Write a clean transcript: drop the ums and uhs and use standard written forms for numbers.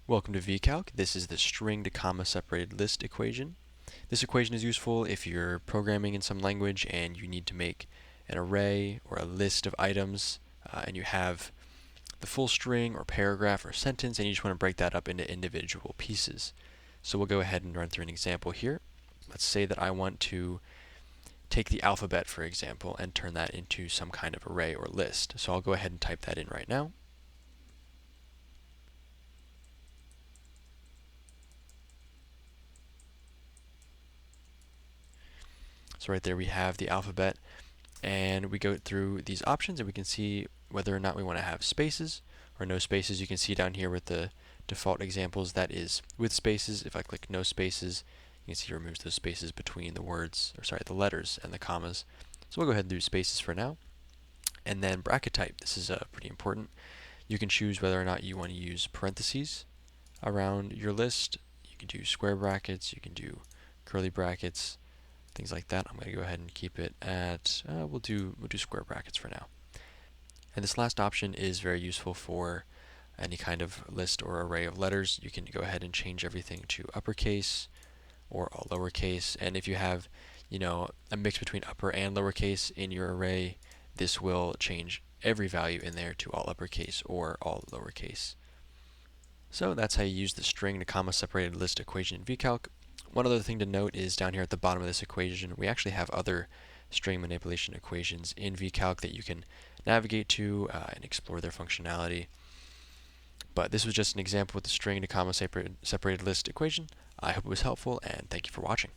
Welcome to VCalc. This is the string to comma separated list equation. This equation is useful if you're programming in some language and you need to make an array or a list of items and you have the full string or paragraph or sentence and you just want to break that up into individual pieces. So we'll go ahead and run through an example here. Let's say that I want to take the alphabet, for example, and turn that into some kind of array or list. So I'll go ahead and type that in right now. So right there we have the alphabet, and we go through these options and we can see whether or not we want to have spaces or no spaces. You can see down here with the default examples that is with spaces. If I click no spaces, you can see it removes those spaces between the words, or sorry, the letters and the commas. So we'll go ahead and do spaces for now. And then bracket type, this is pretty important. You can choose whether or not you want to use parentheses around your list. You can do square brackets, you can do curly brackets, things like that. I'm going to go ahead and keep it at, we'll do square brackets for now. And this last option is very useful for any kind of list or array of letters. You can go ahead and change everything to uppercase or all lowercase. And if you have, a mix between upper and lowercase in your array, this will change every value in there to all uppercase or all lowercase. So that's how you use the string to comma separated list equation in VCalc. One other thing to note is down here at the bottom of this equation, we actually have other string manipulation equations in VCalc that you can navigate to and explore their functionality. But this was just an example with the string to comma separated list equation. I hope it was helpful, and thank you for watching.